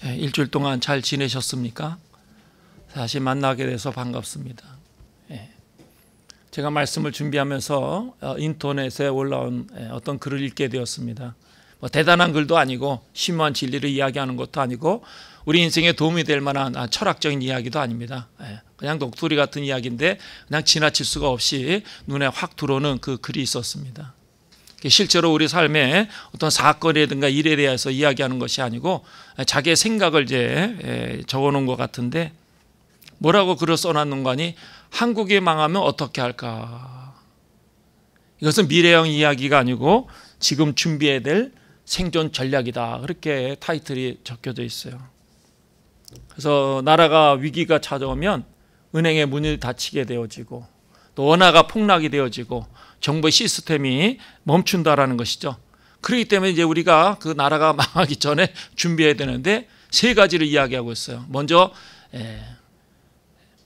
일주일 동안 잘 지내셨습니까? 다시 만나게 돼서 반갑습니다. 제가 말씀을 준비하면서 인터넷에 올라온 어떤 글을 읽게 되었습니다. 뭐 대단한 글도 아니고 심오한 진리를 이야기하는 것도 아니고 우리 인생에 도움이 될 만한 철학적인 이야기도 아닙니다. 그냥 녹두리 같은 이야기인데 그냥 지나칠 수가 없이 눈에 확 들어오는 그 글이 있었습니다. 실제로 우리 삶에 어떤 사건이라든가 일에 대해서 이야기하는 것이 아니고 자기의 생각을 이제 적어놓은 것 같은데 뭐라고 글을 써놨는 거니? 한국이 망하면 어떻게 할까? 이것은 미래형 이야기가 아니고 지금 준비해야 될 생존 전략이다. 그렇게 타이틀이 적혀져 있어요. 그래서 나라가 위기가 찾아오면 은행의 문이 닫히게 되어지고 또 원화가 폭락이 되어지고 정부 시스템이 멈춘다라는 것이죠. 그렇기 때문에 이제 우리가 그 나라가 망하기 전에 준비해야 되는데 세 가지를 이야기하고 있어요. 먼저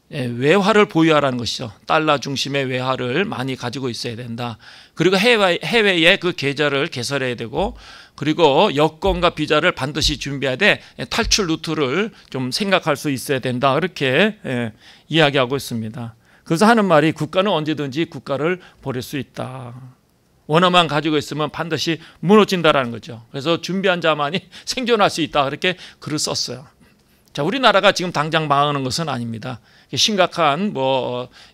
외화를 보유하라는 것이죠. 달러 중심의 외화를 많이 가지고 있어야 된다. 그리고 해외에 그 계좌를 개설해야 되고, 그리고 여권과 비자를 반드시 준비해야 돼. 탈출 루트를 좀 생각할 수 있어야 된다. 그렇게 이야기하고 있습니다. 그래서 하는 말이 국가는 언제든지 국가를 버릴 수 있다. 원화만 가지고 있으면 반드시 무너진다라는 거죠. 그래서 준비한 자만이 생존할 수 있다. 그렇게 글을 썼어요. 자, 우리나라가 지금 당장 망하는 것은 아닙니다. 심각한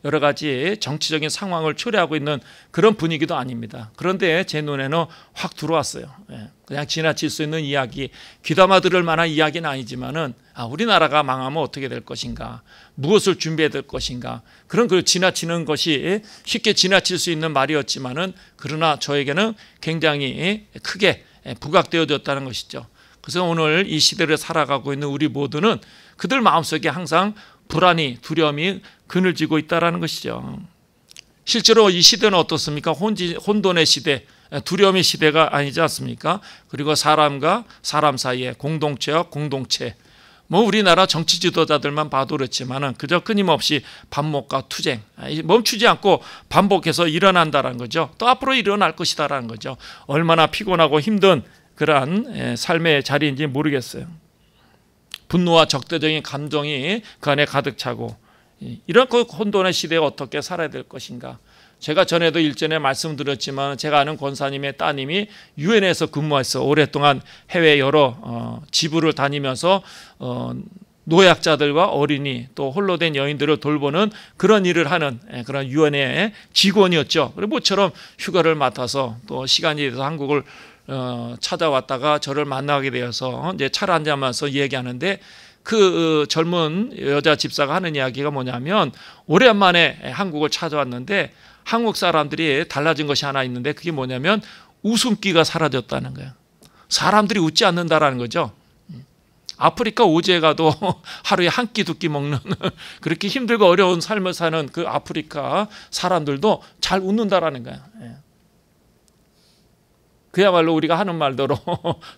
여러 가지 정치적인 상황을 초래하고 있는 그런 분위기도 아닙니다. 그런데 제 눈에는 확 들어왔어요. 그냥 지나칠 수 있는 이야기, 귀담아 들을 만한 이야기는 아니지만은 우리나라가 망하면 어떻게 될 것인가, 무엇을 준비해야 될 것인가, 그런 그 지나치는 것이 쉽게 지나칠 수 있는 말이었지만은 그러나 저에게는 굉장히 크게 부각되어졌다는 것이죠. 그래서 오늘 이 시대를 살아가고 있는 우리 모두는 그들 마음속에 항상 불안이, 두려움이 그늘지고 있다는 것이죠. 실제로 이 시대는 어떻습니까? 혼돈의 시대, 두려움의 시대가 아니지 않습니까? 그리고 사람과 사람 사이에 공동체와 공동체, 우리나라 정치 지도자들만 봐도 그렇지만은 그저 끊임없이 반목과 투쟁, 멈추지 않고 반복해서 일어난다는 거죠. 또 앞으로 일어날 것이다라는 거죠. 얼마나 피곤하고 힘든 그러한 삶의 자리인지 모르겠어요. 분노와 적대적인 감정이 그 안에 가득 차고, 이런 혼돈의 시대에 어떻게 살아야 될 것인가. 제가 전에도 일전에 말씀드렸지만 제가 아는 권사님의 따님이 유엔에서 근무해서 오랫동안 해외 여러 지부를 다니면서 노약자들과 어린이 또 홀로 된 여인들을 돌보는 그런 일을 하는 그런 유엔의 직원이었죠. 그리고 모처럼 휴가를 맡아서 또 시간이 돼서 한국을 찾아왔다가 저를 만나게 되어서 이제 차를 한잔하면서 얘기하는데, 그 젊은 여자 집사가 하는 이야기가 뭐냐면, 오랜만에 한국을 찾아왔는데 한국 사람들이 달라진 것이 하나 있는데 그게 뭐냐면 웃음기가 사라졌다는 거예요. 사람들이 웃지 않는다라는 거죠. 아프리카 오지에 가도 하루에 한 끼 두 끼 먹는 그렇게 힘들고 어려운 삶을 사는 그 아프리카 사람들도 잘 웃는다라는 거예요. 그야말로 우리가 하는 말대로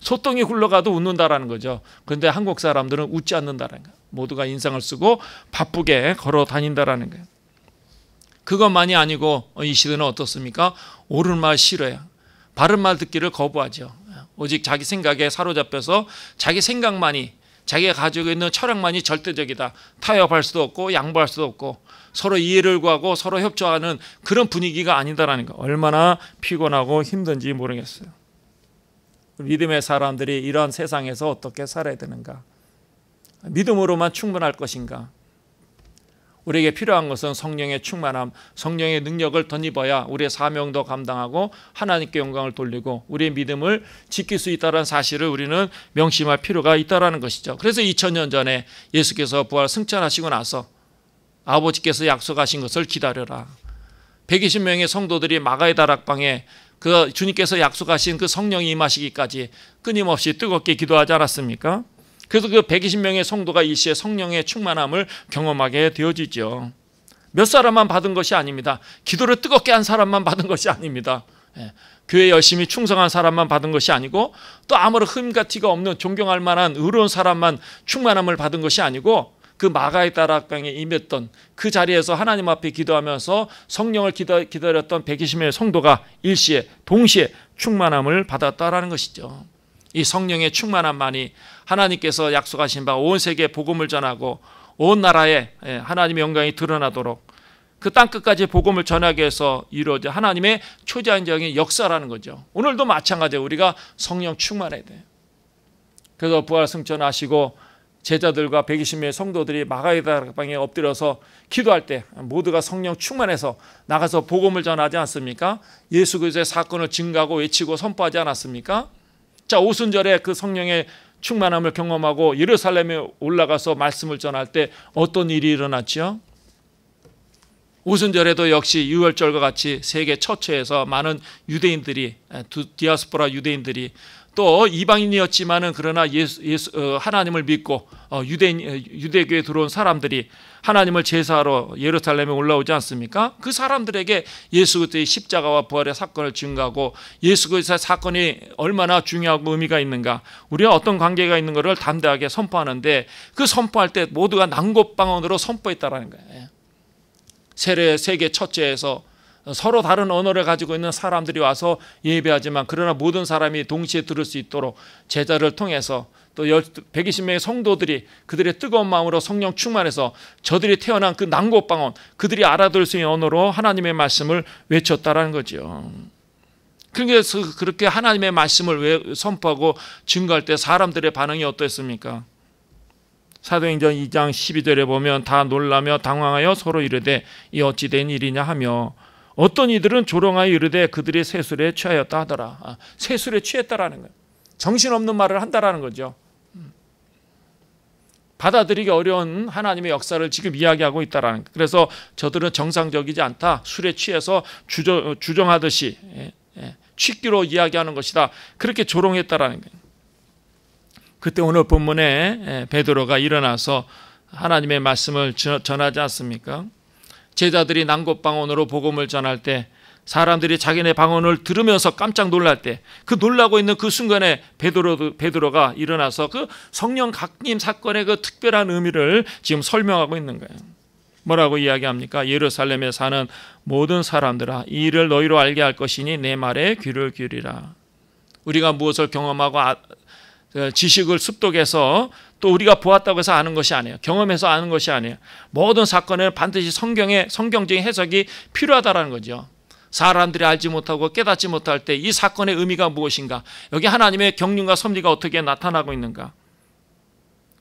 소똥이 굴러가도 웃는다라는 거죠. 그런데 한국 사람들은 웃지 않는다라는 거예요. 모두가 인상을 쓰고 바쁘게 걸어 다닌다라는 거예요. 그것만이 아니고 이 시대는 어떻습니까? 옳은 말 싫어해요. 바른 말 듣기를 거부하죠. 오직 자기 생각에 사로잡혀서 자기 생각만이, 자기가 가지고 있는 철학만이 절대적이다. 타협할 수도 없고 양보할 수도 없고 서로 이해를 구하고 서로 협조하는 그런 분위기가 아니다라는 거. 얼마나 피곤하고 힘든지 모르겠어요. 믿음의 사람들이 이러한 세상에서 어떻게 살아야 되는가? 믿음으로만 충분할 것인가? 우리에게 필요한 것은 성령의 충만함, 성령의 능력을 덧입어야 우리의 사명도 감당하고 하나님께 영광을 돌리고 우리의 믿음을 지킬 수 있다는 사실을 우리는 명심할 필요가 있다는 것이죠. 그래서 2000년 전에 예수께서 부활 승천하시고 나서 아버지께서 약속하신 것을 기다려라. 120명의 성도들이 마가의 다락방에 그 주님께서 약속하신 그 성령이 임하시기까지 끊임없이 뜨겁게 기도하지 않았습니까? 그래서 그 120명의 성도가 일시에 성령의 충만함을 경험하게 되어지죠. 몇 사람만 받은 것이 아닙니다. 기도를 뜨겁게 한 사람만 받은 것이 아닙니다. 교회 열심히 충성한 사람만 받은 것이 아니고 또 아무런 흠과 티가 없는 존경할 만한 의로운 사람만 충만함을 받은 것이 아니고 그 마가의 다락방에 임했던 그 자리에서 하나님 앞에 기도하면서 성령을 기다렸던 120명의 성도가 일시에 동시에 충만함을 받았다라는 것이죠. 이 성령의 충만함만이 하나님께서 약속하신 바 온 세계에 복음을 전하고 온 나라에 하나님의 영광이 드러나도록 그 땅끝까지 복음을 전하기 위해서 이루어진 하나님의 초자연적인 역사라는 거죠. 오늘도 마찬가지예요. 우리가 성령 충만해야 돼요. 그래서 부활 승천하시고 제자들과 120명의 성도들이 마가다락방에 엎드려서 기도할 때 모두가 성령 충만해서 나가서 복음을 전하지 않습니까? 예수 그리스도의 사건을 증거하고 외치고 선포하지 않았습니까? 자, 오순절에 그 성령의 충만함을 경험하고 예루살렘에 올라가서 말씀을 전할 때 어떤 일이 일어났죠? 오순절에도 역시 유월절과 같이 세계 처처에서 많은 유대인들이, 디아스포라 유대인들이 또 이방인이었지만은 그러나 하나님을 믿고 유대교에 들어온 사람들이 하나님을 제사하러 예루살렘에 올라오지 않습니까? 그 사람들에게 예수 그리스도의 십자가와 부활의 사건을 증거하고 예수 그리스도의 사건이 얼마나 중요하고 의미가 있는가, 우리가 어떤 관계가 있는 것을 담대하게 선포하는데 그 선포할 때 모두가 난곳방언으로 선포했다라는 거예요. 세계 첫째에서 서로 다른 언어를 가지고 있는 사람들이 와서 예배하지만 그러나 모든 사람이 동시에 들을 수 있도록 제자를 통해서 또 120명의 성도들이 그들의 뜨거운 마음으로 성령 충만해서 저들이 태어난 그 난곳방언, 그들이 알아들을 수 있는 언어로 하나님의 말씀을 외쳤다라는 거죠. 그래서 그렇게 하나님의 말씀을 선포하고 증거할 때 사람들의 반응이 어떠했습니까? 사도행전 2장 12절에 보면 다 놀라며 당황하여 서로 이르되 이 어찌 된 일이냐 하며 어떤 이들은 조롱하여 이르되 그들이 세술에 취하였다 하더라. 세술에 취했다라는 거예요. 정신없는 말을 한다라는 거죠. 받아들이기 어려운 하나님의 역사를 지금 이야기하고 있다라는 거예요. 그래서 저들은 정상적이지 않다, 술에 취해서 주정하듯이 취기로 이야기하는 것이다, 그렇게 조롱했다라는 거예요. 그때 오늘 본문에 베드로가 일어나서 하나님의 말씀을 전하지 않습니까? 제자들이 난곳방언으로 복음을 전할 때 사람들이 자기네 방언을 들으면서 깜짝 놀랄 때 그 놀라고 있는 그 순간에 베드로가 일어나서 그 성령 강림 사건의 그 특별한 의미를 지금 설명하고 있는 거예요. 뭐라고 이야기합니까? 예루살렘에 사는 모든 사람들아, 이 일을 너희로 알게 할 것이니 내 말에 귀를 기울이라. 우리가 무엇을 경험하고 지식을 습득해서 또 우리가 보았다고 해서 아는 것이 아니에요. 경험해서 아는 것이 아니에요. 모든 사건은 반드시 성경적인 해석이 필요하다는 거죠. 사람들이 알지 못하고 깨닫지 못할 때 이 사건의 의미가 무엇인가, 여기 하나님의 경륜과 섭리가 어떻게 나타나고 있는가,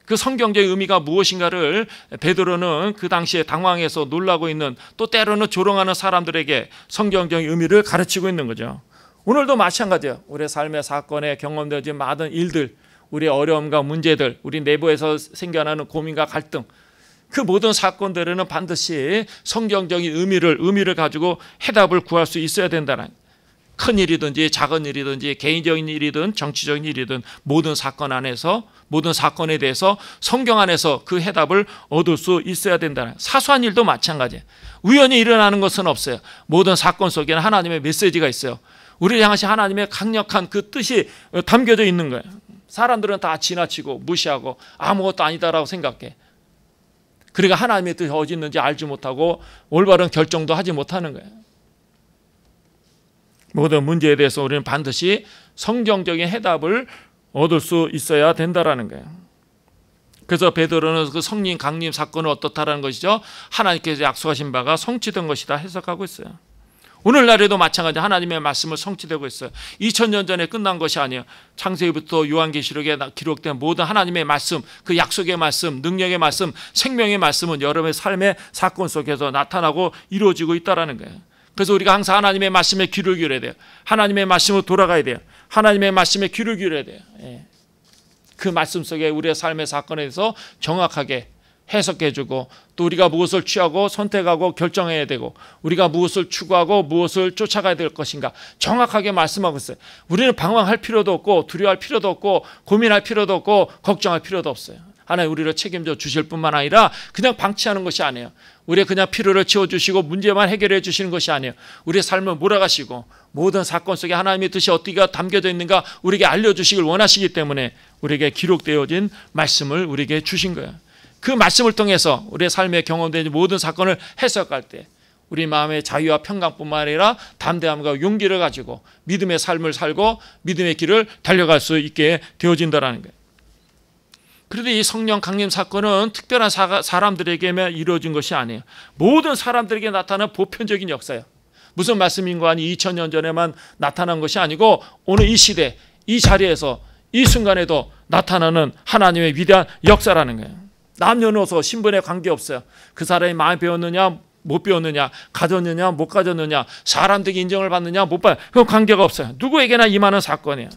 그 성경적인 의미가 무엇인가를 베드로는 그 당시에 당황해서 놀라고 있는, 또 때로는 조롱하는 사람들에게 성경적인 의미를 가르치고 있는 거죠. 오늘도 마찬가지예요. 우리의 삶의 사건에 경험되어진 많은 일들, 우리의 어려움과 문제들, 우리 내부에서 생겨나는 고민과 갈등, 그 모든 사건들에는 반드시 성경적인 의미를 가지고 해답을 구할 수 있어야 된다는, 큰 일이든지 작은 일이든지 개인적인 일이든 정치적인 일이든 모든 사건 안에서, 모든 사건에 대해서 성경 안에서 그 해답을 얻을 수 있어야 된다는, 사소한 일도 마찬가지예요. 우연히 일어나는 것은 없어요. 모든 사건 속에는 하나님의 메시지가 있어요. 우리를 향하신 하나님의 강력한 그 뜻이 담겨져 있는 거예요. 사람들은 다 지나치고 무시하고 아무것도 아니다라고 생각해. 그러니까 하나님의 뜻이 어디 있는지 알지 못하고 올바른 결정도 하지 못하는 거예요. 모든 문제에 대해서 우리는 반드시 성경적인 해답을 얻을 수 있어야 된다라는 거예요. 그래서 베드로는 그 성령 강림 사건은 어떻다라는 것이죠. 하나님께서 약속하신 바가 성취된 것이다 해석하고 있어요. 오늘날에도 마찬가지 하나님의 말씀을 성취되고 있어요. 2000년 전에 끝난 것이 아니에요. 창세기부터 요한계시록에 기록된 모든 하나님의 말씀, 그 약속의 말씀, 능력의 말씀, 생명의 말씀은 여러분의 삶의 사건 속에서 나타나고 이루어지고 있다는 거예요. 그래서 우리가 항상 하나님의 말씀에 귀를 기울여야 돼요. 하나님의 말씀으로 돌아가야 돼요. 하나님의 말씀에 귀를 기울여야 돼요. 그 말씀 속에 우리의 삶의 사건에 대해서 정확하게 해석해주고, 또 우리가 무엇을 취하고 선택하고 결정해야 되고, 우리가 무엇을 추구하고 무엇을 쫓아가야 될 것인가 정확하게 말씀하고 있어요. 우리는 방황할 필요도 없고 두려워할 필요도 없고 고민할 필요도 없고 걱정할 필요도 없어요. 하나님 우리를 책임져 주실 뿐만 아니라 그냥 방치하는 것이 아니에요. 우리의 그냥 필요를 채워주시고 문제만 해결해 주시는 것이 아니에요. 우리의 삶을 몰아가시고 모든 사건 속에 하나님의 뜻이 어떻게 담겨져 있는가 우리에게 알려주시길 원하시기 때문에 우리에게 기록되어진 말씀을 우리에게 주신 거예요. 그 말씀을 통해서 우리의 삶에 경험된 모든 사건을 해석할 때 우리 마음의 자유와 평강뿐만 아니라 담대함과 용기를 가지고 믿음의 삶을 살고 믿음의 길을 달려갈 수 있게 되어진다는 거예요. 그런데 이 성령 강림 사건은 특별한 사람들에게만 이루어진 것이 아니에요. 모든 사람들에게 나타나는 보편적인 역사예요. 무슨 말씀인가 하니 2000년 전에만 나타난 것이 아니고 오늘 이 시대, 이 자리에서 이 순간에도 나타나는 하나님의 위대한 역사라는 거예요. 남녀노소 신분에 관계없어요. 그 사람이 많이 배웠느냐 못 배웠느냐, 가졌느냐 못 가졌느냐, 사람들에게 인정을 받느냐 못 받느냐, 그건 관계가 없어요. 누구에게나 임하는 사건이에요.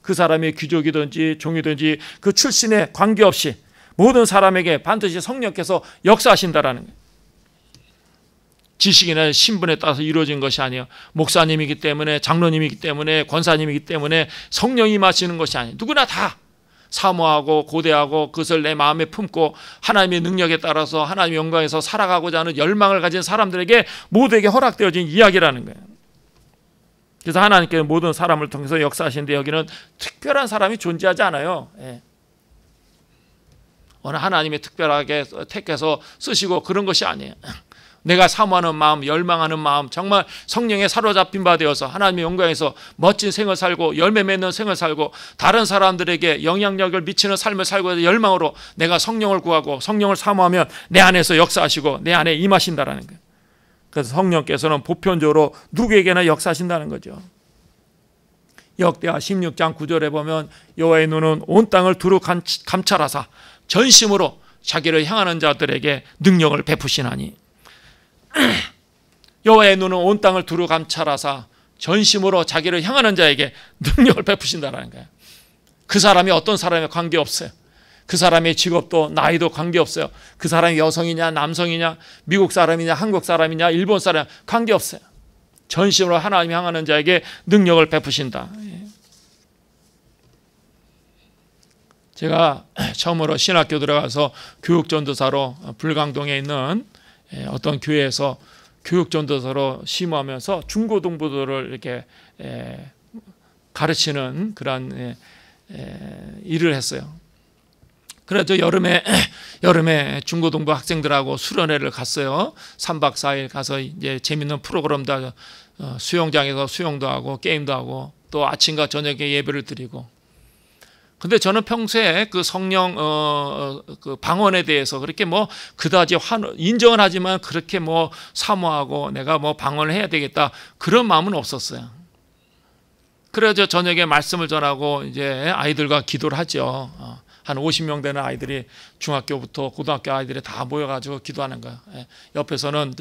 그 사람이 귀족이든지 종이든지 그 출신에 관계없이 모든 사람에게 반드시 성령께서 역사하신다라는 거예요. 지식이나 신분에 따라서 이루어진 것이 아니에요. 목사님이기 때문에, 장로님이기 때문에, 권사님이기 때문에 성령이 임하시는 것이 아니에요. 누구나 다 사모하고 고대하고 그것을 내 마음에 품고 하나님의 능력에 따라서 하나님의 영광에서 살아가고자 하는 열망을 가진 사람들에게 모두에게 허락되어진 이야기라는 거예요. 그래서 하나님께서 모든 사람을 통해서 역사하시는데 여기는 특별한 사람이 존재하지 않아요. 어느 하나님이 특별하게 택해서 쓰시고 그런 것이 아니에요. 내가 사모하는 마음, 열망하는 마음, 정말 성령에 사로잡힌 바 되어서 하나님의 영광에서 멋진 생을 살고 열매 맺는 생을 살고 다른 사람들에게 영향력을 미치는 삶을 살고 해서 열망으로 내가 성령을 구하고 성령을 사모하면 내 안에서 역사하시고 내 안에 임하신다라는 거예요. 그래서 성령께서는 보편적으로 누구에게나 역사하신다는 거죠. 역대하 16장 9절에 보면 여호와의 눈은 온 땅을 두루 감찰하사 전심으로 자기를 향하는 자들에게 능력을 베푸시나니, 여호와의 눈은 온 땅을 두루 감찰하사 전심으로 자기를 향하는 자에게 능력을 베푸신다는 거예요. 그 사람이 어떤 사람에 관계없어요. 그 사람의 직업도 나이도 관계없어요. 그 사람이 여성이냐 남성이냐 미국 사람이냐 한국 사람이냐 일본 사람 관계없어요. 전심으로 하나님 향하는 자에게 능력을 베푸신다. 제가 처음으로 신학교 들어가서 교육전도사로 불광동에 있는 어떤 교회에서 교육전도사로 심호하면서 중고등부들을 이렇게 가르치는 그런 일을 했어요. 그래서 여름에 중고등부 학생들하고 수련회를 갔어요. 3박 4일 가서 이제 재밌는 프로그램도 수영장에서 수영도 하고 게임도 하고 또 아침과 저녁에 예배를 드리고. 근데 저는 평소에 그 성령 그 방언에 대해서 그렇게 뭐 그다지 인정은 하지만 그렇게 뭐 사모하고 내가 뭐 방언을 해야 되겠다 그런 마음은 없었어요. 그래서 저녁에 말씀을 전하고 이제 아이들과 기도를 하죠. 한 50명 되는 아이들이 중학교부터 고등학교 아이들이 다 모여가지고 기도하는 거예요. 옆에서는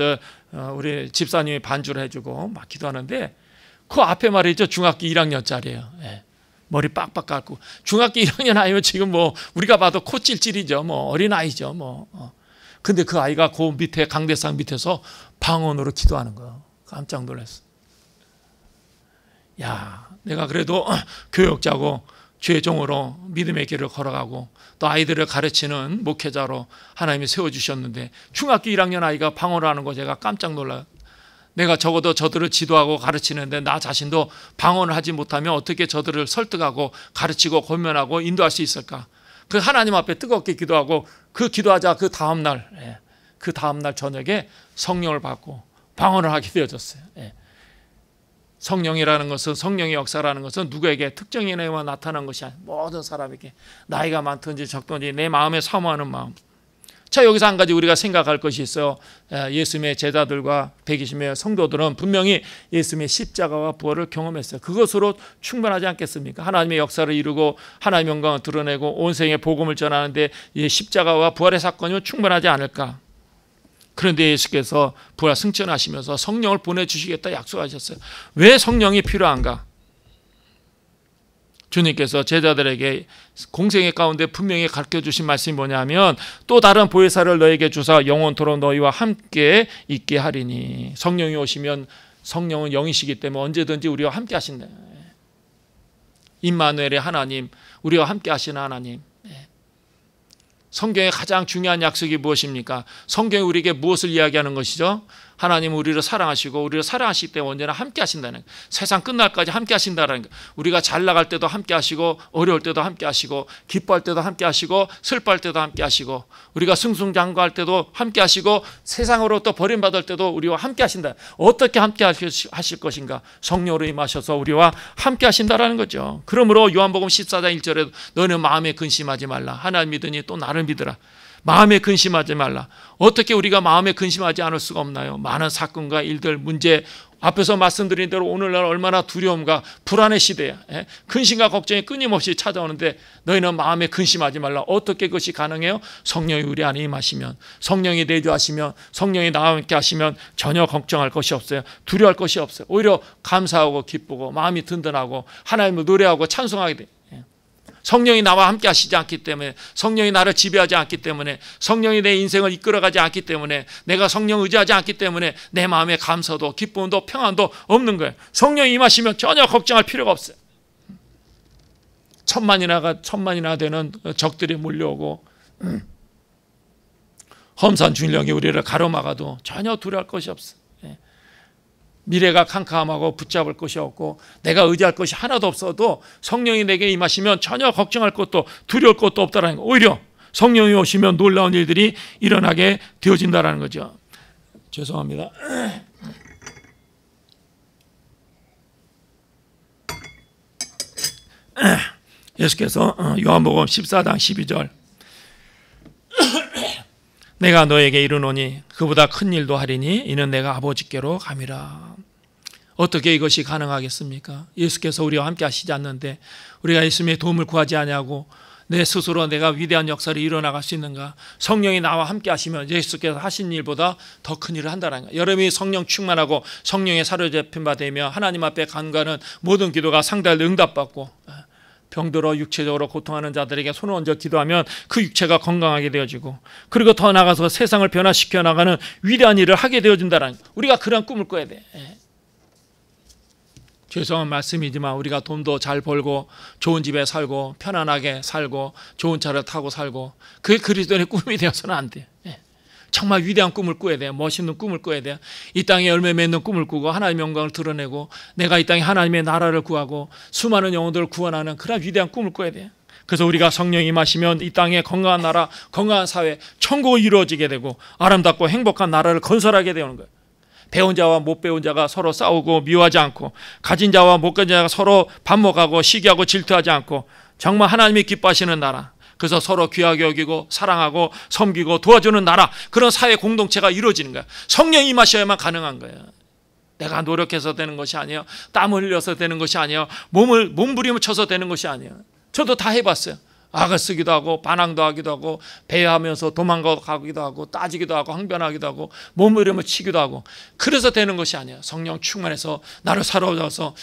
우리 집사님이 반주를 해주고 막 기도하는데 그 앞에 말이죠. 중학교 1학년짜리예요. 머리 빡빡 깎고 중학교 1학년 아이면 지금 뭐 우리가 봐도 코 찔찔이죠. 뭐 어린 아이죠. 뭐. 근데 그 아이가 그 밑에 강대상 밑에서 방언으로 기도하는 거예요. 깜짝 놀랐어. 야, 내가 그래도 교육자고 죄종으로 믿음의 길을 걸어가고 또 아이들을 가르치는 목회자로 하나님이 세워주셨는데 중학교 1학년 아이가 방언을 하는 거 제가 깜짝 놀라요. 내가 적어도 저들을 지도하고 가르치는데 나 자신도 방언을 하지 못하면 어떻게 저들을 설득하고 가르치고 권면하고 인도할 수 있을까? 그 하나님 앞에 뜨겁게 기도하고 그 기도하자 그 다음날 저녁에 성령을 받고 방언을 하게 되어졌어요. 성령이라는 것은 성령의 역사라는 것은 누구에게 특정인에게만 나타난 것이 아니라 모든 사람에게 나이가 많든지 적든지 내 마음에 사모하는 마음. 자, 여기서 한 가지 우리가 생각할 것이 있어요. 예수님의 제자들과 120명의 성도들은 분명히 예수님의 십자가와 부활을 경험했어요. 그것으로 충분하지 않겠습니까? 하나님의 역사를 이루고 하나님의 영광을 드러내고 온 세상에 복음을 전하는데 이 십자가와 부활의 사건이면 충분하지 않을까? 그런데 예수께서 부활 승천하시면서 성령을 보내주시겠다 약속하셨어요. 왜 성령이 필요한가? 주님께서 제자들에게 공생애 가운데 분명히 가르쳐주신 말씀이 뭐냐면 또 다른 보혜사를 너에게 주사 영원토록 너희와 함께 있게 하리니. 성령이 오시면 성령은 영이시기 때문에 언제든지 우리와 함께 하신다. 임마누엘의 하나님, 우리와 함께 하시는 하나님. 성경의 가장 중요한 약속이 무엇입니까? 성경이 우리에게 무엇을 이야기하는 것이죠? 하나님은 우리를 사랑하시고 우리를 사랑하시기 때문에 언제나 함께 하신다는 거예요. 세상 끝날까지 함께 하신다는 거예요. 우리가 잘 나갈 때도 함께 하시고 어려울 때도 함께 하시고 기뻐할 때도 함께 하시고 슬퍼할 때도 함께 하시고 우리가 승승장구할 때도 함께 하시고 세상으로부터 버림받을 때도 우리와 함께 하신다. 어떻게 함께 하실 것인가? 성령으로 임하셔서 우리와 함께 하신다라는 거죠. 그러므로 요한복음 14장 1절에 너는 마음에 근심하지 말라. 하나님 믿으니 또 나를 믿으라. 마음에 근심하지 말라. 어떻게 우리가 마음에 근심하지 않을 수가 없나요? 많은 사건과 일들, 문제, 앞에서 말씀드린 대로 오늘날 얼마나 두려움과 불안의 시대야. 근심과 걱정이 끊임없이 찾아오는데 너희는 마음에 근심하지 말라. 어떻게 그것이 가능해요? 성령이 우리 안에 임하시면, 성령이 내주하시면, 성령이 나와 함께 하시면 전혀 걱정할 것이 없어요. 두려워할 것이 없어요. 오히려 감사하고 기쁘고 마음이 든든하고 하나님을 노래하고 찬송하게 돼요. 성령이 나와 함께 하시지 않기 때문에, 성령이 나를 지배하지 않기 때문에, 성령이 내 인생을 이끌어가지 않기 때문에, 내가 성령 의지하지 않기 때문에 내 마음에 감사도 기쁨도 평안도 없는 거예요. 성령이 임하시면 전혀 걱정할 필요가 없어요. 천만이나 되는 적들이 몰려오고 험산 준령이 우리를 가로막아도 전혀 두려워할 것이 없어요. 미래가 캄캄하고 붙잡을 것이 없고 내가 의지할 것이 하나도 없어도 성령이 내게 임하시면 전혀 걱정할 것도 두려울 것도 없다는 거. 오히려 성령이 오시면 놀라운 일들이 일어나게 되어진다는 거죠. 죄송합니다. 예수께서 요한복음 14장 12절 내가 너에게 이르노니 그보다 큰 일도 하리니 이는 내가 아버지께로 감이라. 어떻게 이것이 가능하겠습니까? 예수께서 우리와 함께 하시지 않는데 우리가 예수님의 도움을 구하지 아니하고 내 스스로 내가 위대한 역사를 이뤄나갈 수 있는가? 성령이 나와 함께 하시면 예수께서 하신 일보다 더 큰 일을 한다는 거예요. 여러분이 성령 충만하고 성령에 사로잡힌 바 되며 하나님 앞에 간구하는 모든 기도가 상달로 응답받고 병들어 육체적으로 고통하는 자들에게 손을 얹어 기도하면 그 육체가 건강하게 되어지고 그리고 더 나아가서 세상을 변화시켜 나가는 위대한 일을 하게 되어진다는 거예요. 우리가 그런 꿈을 꿔야 돼. 죄송한 말씀이지만 우리가 돈도 잘 벌고 좋은 집에 살고 편안하게 살고 좋은 차를 타고 살고 그게 그리스도인의 꿈이 되어서는 안 돼요. 정말 위대한 꿈을 꿔야 돼요. 멋있는 꿈을 꿔야 돼요. 이 땅에 열매 맺는 꿈을 꾸고 하나님의 영광을 드러내고 내가 이 땅에 하나님의 나라를 구하고 수많은 영혼들을 구원하는 그런 위대한 꿈을 꿔야 돼요. 그래서 우리가 성령이 임하시면 이 땅에 건강한 나라, 건강한 사회, 천국이 이루어지게 되고 아름답고 행복한 나라를 건설하게 되는 거예요. 배운 자와 못 배운 자가 서로 싸우고 미워하지 않고 가진 자와 못 가진 자가 서로 반목하고 시기하고 질투하지 않고 정말 하나님이 기뻐하시는 나라, 그래서 서로 귀하게 여기고 사랑하고 섬기고 도와주는 나라, 그런 사회 공동체가 이루어지는 거야. 성령이 임하셔야만 가능한 거예요. 내가 노력해서 되는 것이 아니에요. 땀을 흘려서 되는 것이 아니에요. 몸부림을 쳐서 되는 것이 아니에요. 저도 다 해봤어요. 악을 쓰기도 하고 반항도 하기도 하고 배회하면서 도망가기도 하고 따지기도 하고 항변하기도 하고 몸부림을 치기도 하고 그래서 되는 것이 아니에요. 성령 충만해서 나를 사로잡아서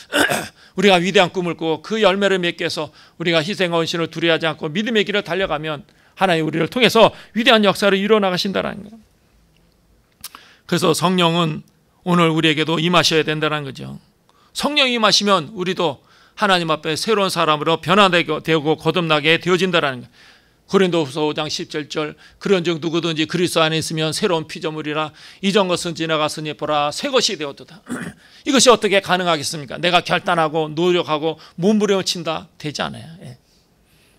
우리가 위대한 꿈을 꾸고 그 열매를 맺기 위해서 우리가 희생과 헌신을 두려워하지 않고 믿음의 길을 달려가면 하나님 우리를 통해서 위대한 역사를 이뤄나가신다는 거예요. 그래서 성령은 오늘 우리에게도 임하셔야 된다는 거죠. 성령이 임하시면 우리도 하나님 앞에 새로운 사람으로 변화되고 거듭나게 되어진다는 거예요. 고린도후서 5장 17절 그런즉 누구든지 그리스도 안에 있으면 새로운 피조물이라 이전 것은 지나갔으니 보라 새 것이 되었도다. 이것이 어떻게 가능하겠습니까? 내가 결단하고 노력하고 몸부림을 친다 되지 않아요.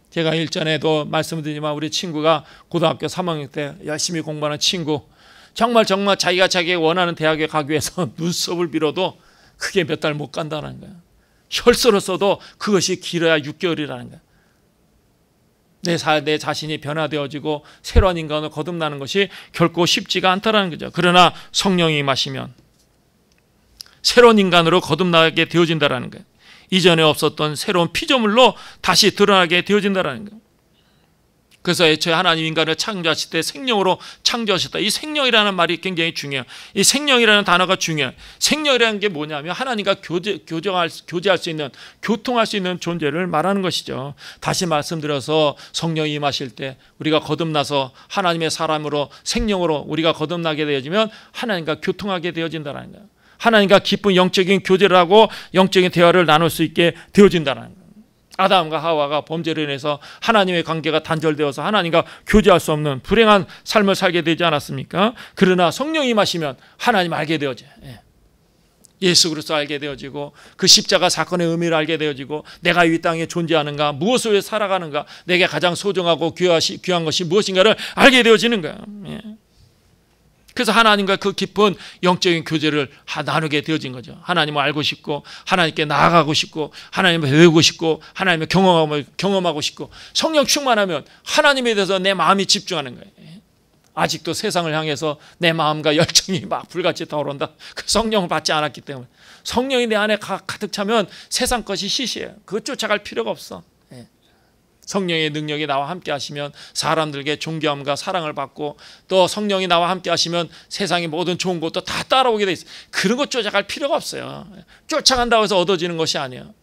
제가 일전에도 말씀드리지만 우리 친구가 고등학교 3학년 때 열심히 공부하는 친구, 정말 자기가 원하는 대학에 가기 위해서 눈썹을 빌어도 그게 몇 달 못 간다는 거예요. 혈서를 써도 그것이 길어야 6개월이라는 거예요. 내 자신이 변화되어지고 새로운 인간으로 거듭나는 것이 결코 쉽지가 않다는 거죠. 그러나 성령이 임하시면 새로운 인간으로 거듭나게 되어진다는 거예요. 이전에 없었던 새로운 피조물로 다시 드러나게 되어진다는 거예요. 그래서 애초에 하나님 인간을 창조하실 때 생명으로 창조하셨다. 이 생명이라는 말이 굉장히 중요해요. 이 생명이라는 단어가 중요해요. 생명이라는 게 뭐냐면 하나님과 교제할 수 있는, 교통할 수 있는 존재를 말하는 것이죠. 다시 말씀드려서 성령이 임하실 때 우리가 거듭나서 하나님의 사람으로 생명으로 우리가 거듭나게 되어지면 하나님과 교통하게 되어진다는 거예요. 하나님과 깊은 영적인 교제를 하고 영적인 대화를 나눌 수 있게 되어진다는 거예요. 아담과 하와가 범죄로 인해서 하나님의 관계가 단절되어서 하나님과 교제할 수 없는 불행한 삶을 살게 되지 않았습니까? 그러나 성령이 임하시면 하나님 알게 되어져요. 예수 그리스도 알게 되어지고 그 십자가 사건의 의미를 알게 되어지고 내가 이 땅에 존재하는가, 무엇을 위해 살아가는가, 내게 가장 소중하고 귀한 것이 무엇인가를 알게 되어지는 거예요. 그래서 하나님과 그 깊은 영적인 교제를 나누게 되어진 거죠. 하나님을 알고 싶고 하나님께 나아가고 싶고 하나님을 배우고 싶고 하나님을 경험하고 싶고 성령 충만하면 하나님에 대해서 내 마음이 집중하는 거예요. 아직도 세상을 향해서 내 마음과 열정이 막 불같이 타오른다. 그 성령을 받지 않았기 때문에. 성령이 내 안에 가득 차면 세상 것이 시시해요. 그거 쫓아갈 필요가 없어. 성령의 능력이 나와 함께 하시면 사람들에게 존경함과 사랑을 받고 또 성령이 나와 함께 하시면 세상의 모든 좋은 것도 다 따라오게 돼 있어요. 그런 것 쫓아갈 필요가 없어요. 쫓아간다고 해서 얻어지는 것이 아니에요.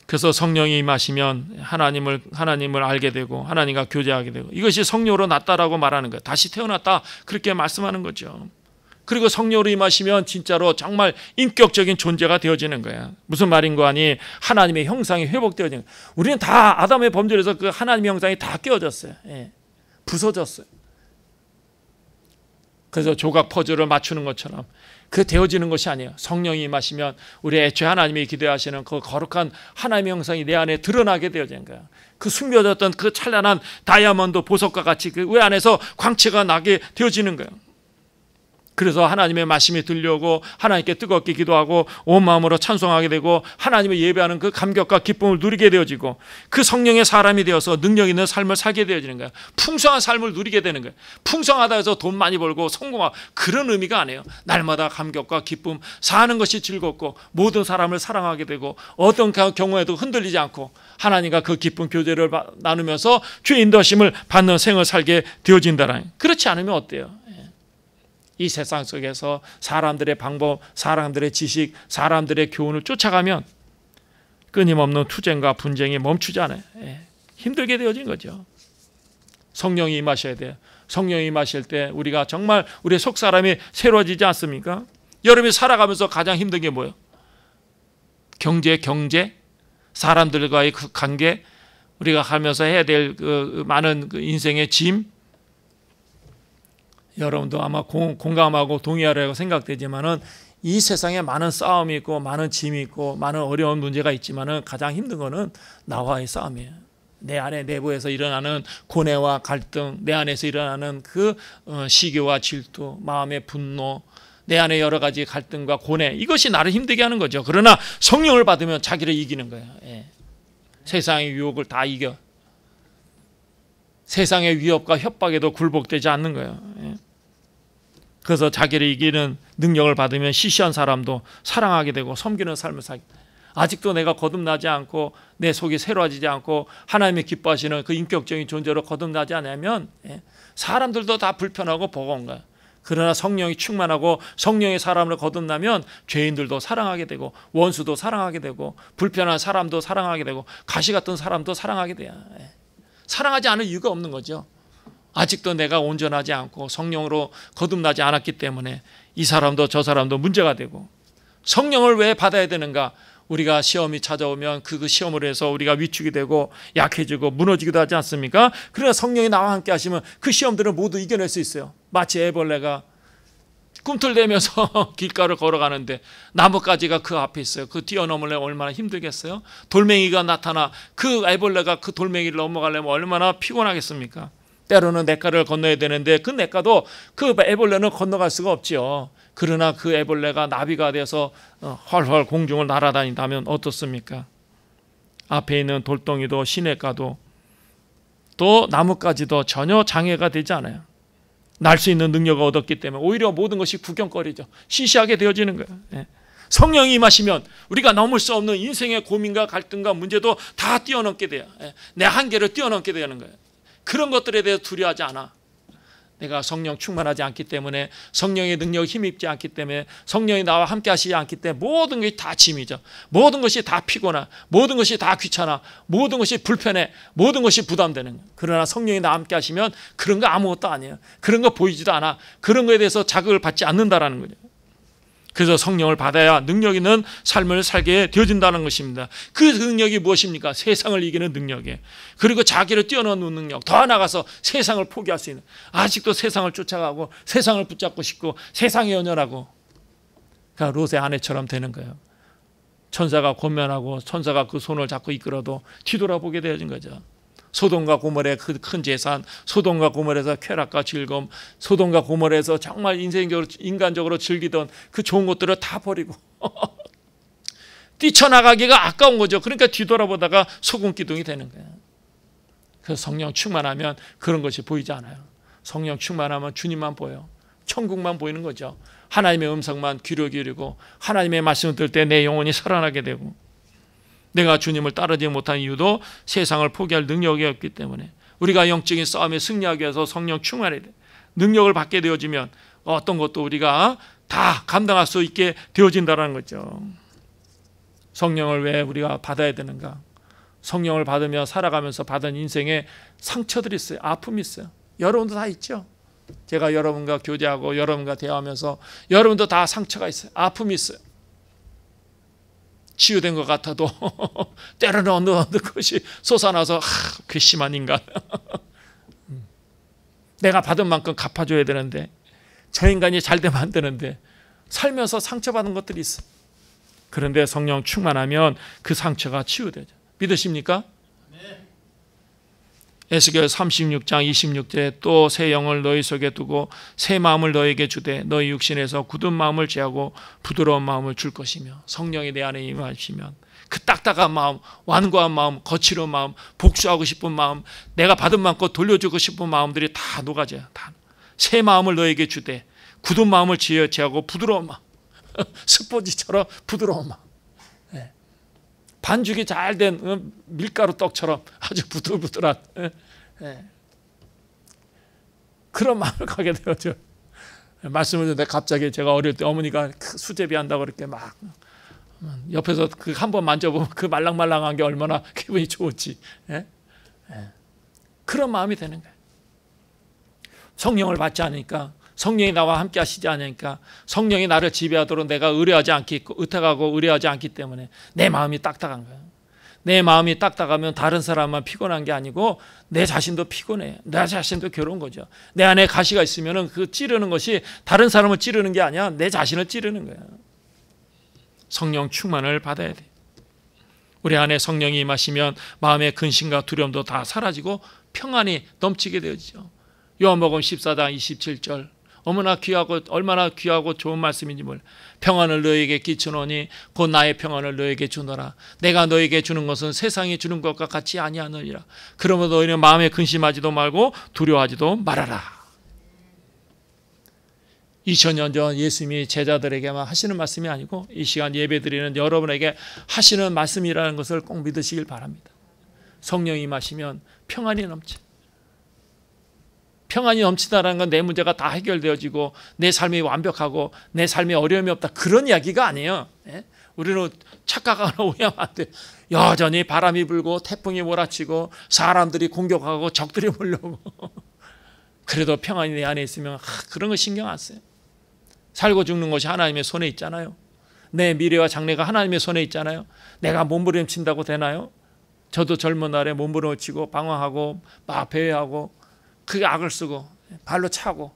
그래서 성령이 임하시면 하나님을 알게 되고 하나님과 교제하게 되고 이것이 성령으로 났다라고 말하는 거예요. 다시 태어났다 그렇게 말씀하는 거죠. 그리고 성령으로 임하시면 진짜로 정말 인격적인 존재가 되어지는 거야. 무슨 말인가 하니 하나님의 형상이 회복되어지는 거야. 우리는 다 아담의 범죄에서 그 하나님의 형상이 다 깨어졌어요. 부서졌어요. 그래서 조각 퍼즐을 맞추는 것처럼 그 되어지는 것이 아니에요. 성령이 임하시면 우리 애초에 하나님이 기대하시는 그 거룩한 하나님의 형상이 내 안에 드러나게 되어지는 거야. 그 숨겨졌던 그 찬란한 다이아몬드 보석과 같이 그 왜 안에서 광채가 나게 되어지는 거예요. 그래서 하나님의 말씀이 들려오고 하나님께 뜨겁게 기도하고 온 마음으로 찬송하게 되고 하나님을 예배하는 그 감격과 기쁨을 누리게 되어지고 그 성령의 사람이 되어서 능력 있는 삶을 살게 되어지는 거예요. 풍성한 삶을 누리게 되는 거예요. 풍성하다 해서 돈 많이 벌고 성공하고 그런 의미가 아니에요. 날마다 감격과 기쁨, 사는 것이 즐겁고 모든 사람을 사랑하게 되고 어떤 경우에도 흔들리지 않고 하나님과 그 기쁜 교제를 나누면서 주의 인도하심을 받는 생을 살게 되어진다는. 그렇지 않으면 어때요? 이 세상 속에서 사람들의 방법, 사람들의 지식, 사람들의 교훈을 쫓아가면 끊임없는 투쟁과 분쟁이 멈추지 않아요. 힘들게 되어진 거죠. 성령이 임하셔야 돼요. 성령이 임하실 때 우리가 정말 우리의 속사람이 새로워지지 않습니까? 여러분이 살아가면서 가장 힘든 게 뭐예요? 경제, 사람들과의 그 관계, 우리가 가면서 해야 될 그 많은 그 인생의 짐. 여러분도 아마 공감하고 동의하려고 생각되지만은 이 세상에 많은 싸움이 있고 많은 짐이 있고 많은 어려운 문제가 있지만은 가장 힘든 거는 나와의 싸움이에요. 내 안에 내부에서 일어나는 고뇌와 갈등, 내 안에서 일어나는 그 시기와 질투, 마음의 분노, 내 안에 여러 가지 갈등과 고뇌, 이것이 나를 힘들게 하는 거죠. 그러나 성령을 받으면 자기를 이기는 거예요. 세상의 유혹을 다 이겨. 세상의 위협과 협박에도 굴복되지 않는 거예요. 그래서 자기를 이기는 능력을 받으면 시시한 사람도 사랑하게 되고 섬기는 삶을 살게 돼요. 아직도 내가 거듭나지 않고 내 속이 새로워지지 않고 하나님이 기뻐하시는 그 인격적인 존재로 거듭나지 않으면 사람들도 다 불편하고 버거운 거예요. 그러나 성령이 충만하고 성령의 사람을 거듭나면 죄인들도 사랑하게 되고 원수도 사랑하게 되고 불편한 사람도 사랑하게 되고 가시 같은 사람도 사랑하게 돼요. 사랑하지 않을 이유가 없는 거죠. 아직도 내가 온전하지 않고 성령으로 거듭나지 않았기 때문에 이 사람도 저 사람도 문제가 되고. 성령을 왜 받아야 되는가? 우리가 시험이 찾아오면 그 시험을 해서 우리가 위축이 되고 약해지고 무너지기도 하지 않습니까? 그러나 성령이 나와 함께 하시면 그 시험들을 모두 이겨낼 수 있어요. 마치 애벌레가 꿈틀대면서 길가를 걸어가는데 나뭇가지가 그 앞에 있어요. 그 뛰어넘으려면 얼마나 힘들겠어요? 돌멩이가 나타나 그 애벌레가 그 돌멩이를 넘어가려면 얼마나 피곤하겠습니까? 때로는 냇가를 건너야 되는데 그 냇가도 그 애벌레는 건너갈 수가 없지요. 그러나 그 애벌레가 나비가 돼서 활활 공중을 날아다닌다면 어떻습니까? 앞에 있는 돌덩이도 시냇가도 또 나뭇가지도 전혀 장애가 되지 않아요. 날 수 있는 능력을 얻었기 때문에 오히려 모든 것이 구경거리죠. 시시하게 되어지는 거예요. 성령이 임하시면 우리가 넘을 수 없는 인생의 고민과 갈등과 문제도 다 뛰어넘게 돼요. 내 한계를 뛰어넘게 되는 거예요. 그런 것들에 대해서 두려워하지 않아. 내가 성령 충만하지 않기 때문에, 성령의 능력에 힘입지 않기 때문에, 성령이 나와 함께 하시지 않기 때문에 모든 것이 다 짐이죠. 모든 것이 다 피곤하, 모든 것이 다 귀찮아, 모든 것이 불편해, 모든 것이 부담되는 거예요. 그러나 성령이 나와 함께 하시면 그런 거 아무것도 아니에요. 그런 거 보이지도 않아. 그런 거에 대해서 자극을 받지 않는다라는 거죠. 그래서 성령을 받아야 능력 있는 삶을 살게 되어진다는 것입니다. 그 능력이 무엇입니까? 세상을 이기는 능력이에요. 그리고 자기를 뛰어넘는 능력, 더 나아가서 세상을 포기할 수 있는, 아직도 세상을 쫓아가고 세상을 붙잡고 싶고 세상에 연연하고, 그러니까 롯의 아내처럼 되는 거예요. 천사가 권면하고 천사가 그 손을 잡고 이끌어도 뒤돌아보게 되어진 거죠. 소돔과 고모라의 그 큰 재산, 소돔과 고모라에서 쾌락과 즐거움, 소돔과 고모라에서 정말 인간적으로 즐기던 그 좋은 것들을 다 버리고 뛰쳐나가기가 아까운 거죠. 그러니까 뒤돌아보다가 소금 기둥이 되는 거예요. 그래서 성령 충만하면 그런 것이 보이지 않아요. 성령 충만하면 주님만 보여요. 천국만 보이는 거죠. 하나님의 음성만 귀로 기울이고 하나님의 말씀을 들을 때 내 영혼이 살아나게 되고, 내가 주님을 따르지 못한 이유도 세상을 포기할 능력이 없기 때문에, 우리가 영적인 싸움에 승리하기 위해서 성령 충만해야 돼. 능력을 받게 되어지면 어떤 것도 우리가 다 감당할 수 있게 되어진다는 거죠. 성령을 왜 우리가 받아야 되는가? 성령을 받으며 살아가면서 받은 인생에 상처들이 있어요. 아픔이 있어요. 여러분도 다 있죠. 제가 여러분과 교제하고 여러분과 대화하면서 여러분도 다 상처가 있어요. 아픔이 있어요. 치유된 것 같아도 때로는 어느 것이 솟아나서 괘씸한 인간, 내가 받은 만큼 갚아줘야 되는데, 저 인간이 잘 되면 안 되는데 살면서 상처받은 것들이 있어요. 그런데 성령 충만하면 그 상처가 치유되죠. 믿으십니까? 에스겔 36장 26절에 또 새 영을 너희 속에 두고 새 마음을 너희에게 주되 너희 육신에서 굳은 마음을 제하고 부드러운 마음을 줄 것이며, 성령이 내 안에 임하시면 그 딱딱한 마음, 완고한 마음, 거칠은 마음, 복수하고 싶은 마음, 내가 받은 만큼 돌려주고 싶은 마음들이 다 녹아져요. 다. 새 마음을 너희에게 주되 굳은 마음을 제하고 부드러운 마음, 스포지처럼 부드러운 마음, 반죽이 잘 된 밀가루 떡처럼 아주 부들부들한 그런 마음을 가게 되었죠. 말씀을 듣는데 갑자기 제가 어릴 때 어머니가 수제비 한다고 그렇게 막 옆에서 그 한 번 만져보면 그 말랑말랑한 게 얼마나 기분이 좋을지, 그런 마음이 되는 거예요. 성령을 받지 않으니까, 성령이 나와 함께 하시지 않으니까, 성령이 나를 지배하도록 내가 의탁하고 의뢰하지 않기 때문에 내 마음이 딱딱한 거예요. 내 마음이 딱딱하면 다른 사람만 피곤한 게 아니고 내 자신도 피곤해요. 내 자신도 괴로운 거죠. 내 안에 가시가 있으면 그 찌르는 것이 다른 사람을 찌르는 게 아니야, 내 자신을 찌르는 거예요. 성령 충만을 받아야 돼. 우리 안에 성령이 임하시면 마음의 근심과 두려움도 다 사라지고 평안이 넘치게 되어지죠. 요한복음 14장 27절, 얼마나 귀하고 좋은 말씀인지 몰라. 평안을 너에게 끼치노니 곧 나의 평안을 너에게 주노라. 내가 너에게 주는 것은 세상이 주는 것과 같이 아니하느니라. 그러므로 너희는 마음에 근심하지도 말고 두려워하지도 말아라. 2000년 전 예수님이 제자들에게만 하시는 말씀이 아니고 이 시간 예배드리는 여러분에게 하시는 말씀이라는 것을 꼭 믿으시길 바랍니다. 성령이 임하시면 평안이 넘쳐. 평안이 넘치다라는 건 내 문제가 다 해결되어지고 내 삶이 완벽하고 내 삶에 어려움이 없다, 그런 이야기가 아니에요. 우리는 착각하거나 오해하면 안 돼요. 여전히 바람이 불고 태풍이 몰아치고 사람들이 공격하고 적들이 몰려오고 그래도 평안이 내 안에 있으면 그런 거 신경 안 써요. 살고 죽는 것이 하나님의 손에 있잖아요. 내 미래와 장래가 하나님의 손에 있잖아요. 내가 몸부림친다고 되나요? 저도 젊은 날에 몸부림치고 방황하고 막 배회하고 그게 악을 쓰고 발로 차고,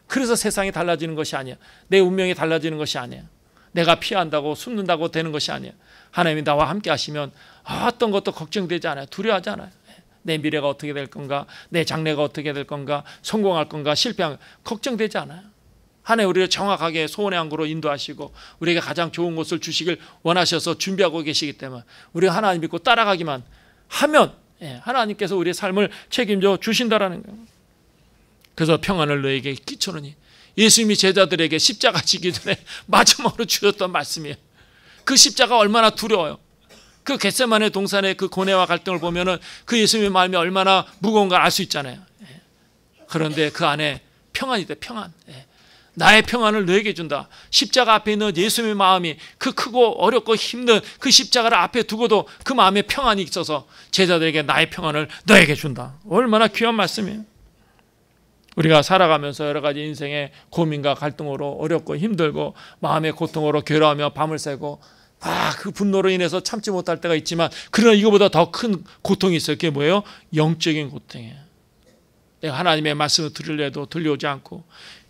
그래서 세상이 달라지는 것이 아니야. 내 운명이 달라지는 것이 아니야. 내가 피한다고 숨는다고 되는 것이 아니야. 하나님이 나와 함께 하시면 어떤 것도 걱정되지 않아요. 두려워하지 않아요. 내 미래가 어떻게 될 건가, 내 장래가 어떻게 될 건가, 성공할 건가, 실패한 건가, 걱정되지 않아요. 하나님 우리를 정확하게 소원의 항구로 인도하시고 우리에게 가장 좋은 것을 주시길 원하셔서 준비하고 계시기 때문에 우리가 하나님 믿고 따라가기만 하면 하나님께서 우리의 삶을 책임져 주신다라는 거예요. 그래서 평안을 너에게 끼쳐노니, 예수님이 제자들에게 십자가 지기 전에 마지막으로 주셨던 말씀이에요. 그 십자가 얼마나 두려워요. 그 겟세마네 동산의 그 고뇌와 갈등을 보면은 그 예수님의 마음이 얼마나 무거운가 알 수 있잖아요. 그런데 그 안에 평안이 돼, 평안. 나의 평안을 너에게 준다. 십자가 앞에 있는 예수님의 마음이 그 크고 어렵고 힘든 그 십자가를 앞에 두고도 그 마음에 평안이 있어서 제자들에게 나의 평안을 너에게 준다. 얼마나 귀한 말씀이에요. 우리가 살아가면서 여러 가지 인생의 고민과 갈등으로 어렵고 힘들고 마음의 고통으로 괴로워하며 밤을 새고 그 분노로 인해서 참지 못할 때가 있지만, 그러나 이거보다 더 큰 고통이 있어요. 그게 뭐예요? 영적인 고통이에요. 내가 하나님의 말씀을 들으려 해도 들려오지 않고,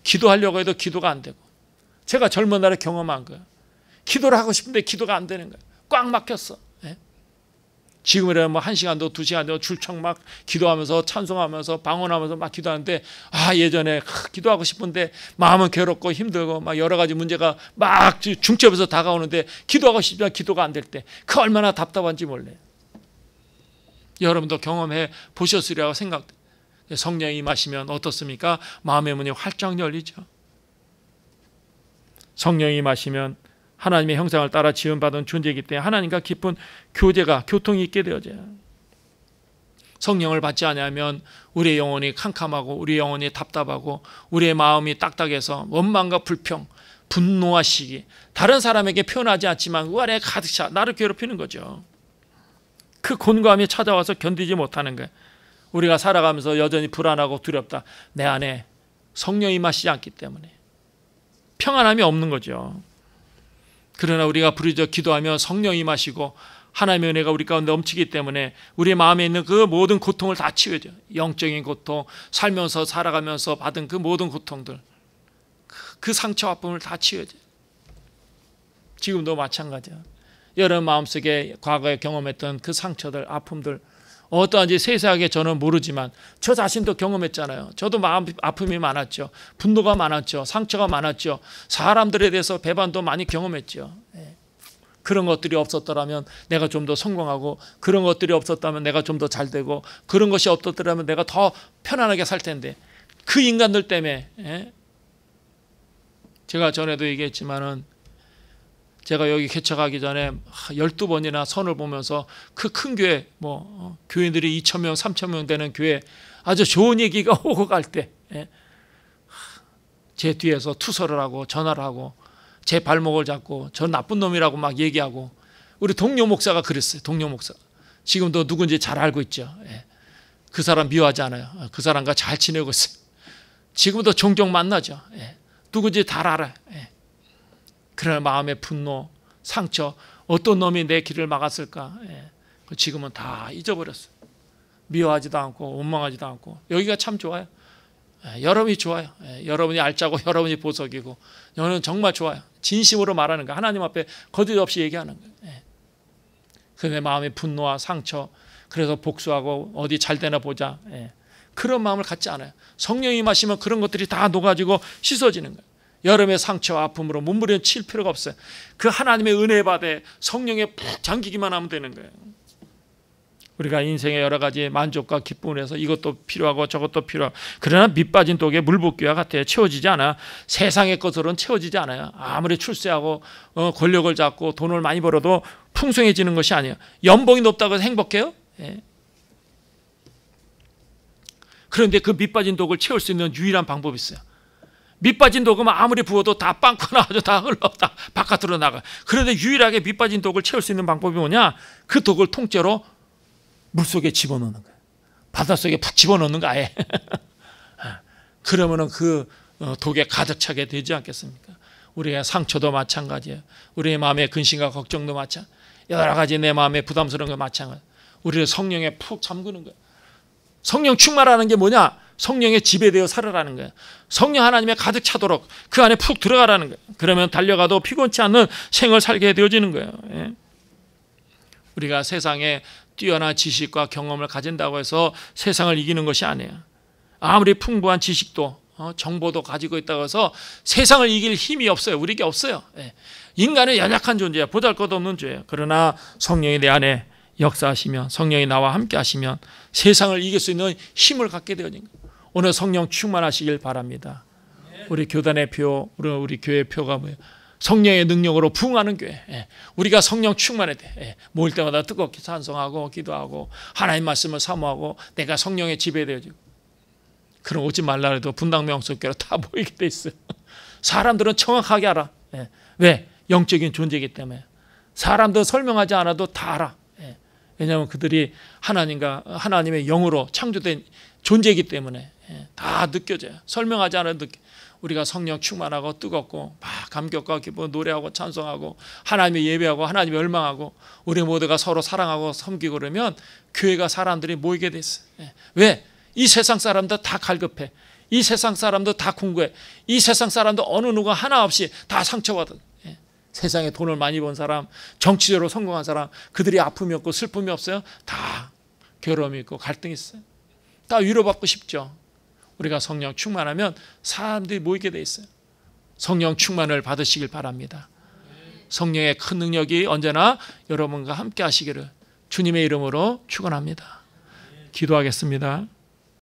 기도하려고 해도 기도가 안 되고. 제가 젊은 날에 경험한 거예요. 기도를 하고 싶은데 기도가 안 되는 거예요. 꽉 막혔어. 지금이라면 뭐 1시간도 2시간도 줄창 막 기도하면서 찬송하면서 방언하면서 막 기도하는데, 예전에 기도하고 싶은데 마음은 괴롭고 힘들고 막 여러 가지 문제가 막 중첩해서 다가오는데 기도하고 싶지만 기도가 안 될 때 그 얼마나 답답한지 몰라요. 여러분도 경험해 보셨으리라고 생각돼요. 성령이 임하시면 어떻습니까? 마음의 문이 활짝 열리죠. 성령이 임하시면 하나님의 형상을 따라 지음받은 존재이기 때문에 하나님과 깊은 교통이 있게 되어져요. 성령을 받지 않으면 우리의 영혼이 캄캄하고 우리의 영혼이 답답하고 우리의 마음이 딱딱해서 원망과 불평, 분노와 시기, 다른 사람에게 표현하지 않지만 그 안에 가득 차 나를 괴롭히는 거죠. 그 곤고함이 찾아와서 견디지 못하는 거예요. 우리가 살아가면서 여전히 불안하고 두렵다. 내 안에 성령이 임하시지 않기 때문에 평안함이 없는 거죠. 그러나 우리가 부르짖어 기도하며 성령이 임하시고 하나님의 은혜가 우리 가운데 넘치기 때문에 우리의 마음에 있는 그 모든 고통을 다 치유해줘요. 영적인 고통, 살면서 살아가면서 받은 그 모든 고통들, 그 상처 아픔을 다 치유해줘요. 지금도 마찬가지야. 여러분 마음속에 과거에 경험했던 그 상처들, 아픔들 어떠한지 세세하게 저는 모르지만 저 자신도 경험했잖아요. 저도 마음 아픔이 많았죠. 분노가 많았죠. 상처가 많았죠. 사람들에 대해서 배반도 많이 경험했죠. 그런 것들이 없었더라면 내가 좀 더 성공하고, 그런 것들이 없었다면 내가 좀 더 잘 되고, 그런 것이 없었더라면 내가 더 편안하게 살 텐데, 그 인간들 때문에 제가 전에도 얘기했지만은 제가 여기 개척하기 전에 12번이나 선을 보면서 그 큰 교회, 교인들이 2,000명, 3,000명 되는 교회 아주 좋은 얘기가 오고 갈 때, 제 뒤에서 투서를 하고 전화를 하고 제 발목을 잡고 저 나쁜 놈이라고 막 얘기하고, 우리 동료 목사가 그랬어요. 동료 목사. 지금도 누군지 잘 알고 있죠. 그 사람 미워하지 않아요. 그 사람과 잘 지내고 있어요. 지금도 종종 만나죠. 누군지 다 알아요. 그러나 마음의 분노, 상처, 어떤 놈이 내 길을 막았을까? 지금은 다 잊어버렸어요. 미워하지도 않고 원망하지도 않고. 여기가 참 좋아요. 여러분이 좋아요. 여러분이 알짜고 여러분이 보석이고, 저는 정말 좋아요. 진심으로 말하는 거예요. 하나님 앞에 거짓 없이 얘기하는 거예요. 그내 마음의 분노와 상처, 그래서 복수하고 어디 잘 되나 보자, 그런 마음을 갖지 않아요. 성령이 임하시면 그런 것들이 다 녹아지고 씻어지는 거예요. 여름의 상처와 아픔으로 몸부림 칠 필요가 없어요. 그 하나님의 은혜 받에 성령에 푹 잠기기만 하면 되는 거예요. 우리가 인생의 여러 가지 만족과 기쁨을 해서 이것도 필요하고 저것도 필요하고, 그러나 밑 빠진 독에 물 붓기와 같아요. 채워지지 않아. 세상의 것으로는 채워지지 않아요. 아무리 출세하고 권력을 잡고 돈을 많이 벌어도 풍성해지는 것이 아니에요. 연봉이 높다고 해서 행복해요? 그런데 그 밑 빠진 독을 채울 수 있는 유일한 방법이 있어요. 밑 빠진 독은 아무리 부어도 다 빵꾸 나가지고 다 흘렀다 바깥으로 나가. 그런데 유일하게 밑 빠진 독을 채울 수 있는 방법이 뭐냐? 그 독을 통째로 물속에 집어넣는 거예요. 바닷속에 푹 집어넣는 거 아예. 그러면은 그 독에 가득 차게 되지 않겠습니까? 우리의 상처도 마찬가지예요. 우리의 마음의 근심과 걱정도 마찬가지. 여러 가지 내 마음에 부담스러운 거 마찬가지. 우리를 성령에 푹 잠그는 거예요. 성령 충만하는 게 뭐냐? 성령에 지배되어 살아라는 거예요. 성령 하나님에 가득 차도록 그 안에 푹 들어가라는 거예요. 그러면 달려가도 피곤치 않는 생을 살게 되어지는 거예요. 우리가 세상에 뛰어난 지식과 경험을 가진다고 해서 세상을 이기는 것이 아니에요. 아무리 풍부한 지식도 정보도 가지고 있다고 해서 세상을 이길 힘이 없어요. 우리에게 없어요. 인간은 연약한 존재야. 보잘것없는 죄예요. 그러나 성령이 내 안에 역사하시면, 성령이 나와 함께 하시면 세상을 이길 수 있는 힘을 갖게 되어진 거예요. 오늘 성령 충만하시길 바랍니다. 우리 교단의 표, 우리 교회의 표가 뭐예요? 성령의 능력으로 부흥하는 교회. 우리가 성령 충만해야 돼. 모일 때마다 뜨겁게 찬송하고 기도하고 하나님 말씀을 사모하고 내가 성령의 지배되어지고. 그럼 오지 말라 해도 분당 명석교로 다 모이게 돼 있어요. 사람들은 정확하게 알아. 왜? 영적인 존재이기 때문에. 사람들은 설명하지 않아도 다 알아. 왜냐하면 그들이 하나님과 하나님의 영으로 창조된 존재이기 때문에 다 느껴져요. 설명하지 않아도 우리가 성령 충만하고 뜨겁고 막 감격과 기쁨 노래하고 찬송하고 하나님의 예배하고 하나님의 열망하고 우리 모두가 서로 사랑하고 섬기고 그러면 교회가 사람들이 모이게 됐어요. 왜? 이 세상 사람들 다 갈급해. 이 세상 사람도 다 궁금해. 이 세상 사람도 어느 누가 하나 없이 다 상처받은. 세상에 돈을 많이 번 사람, 정치적으로 성공한 사람, 그들이 아픔이 없고 슬픔이 없어요? 다 괴로움이 있고 갈등이 있어요. 다 위로받고 싶죠. 우리가 성령 충만하면 사람들이 모이게 돼 있어요. 성령 충만을 받으시길 바랍니다. 성령의 큰 능력이 언제나 여러분과 함께 하시기를 주님의 이름으로 축원합니다. 기도하겠습니다.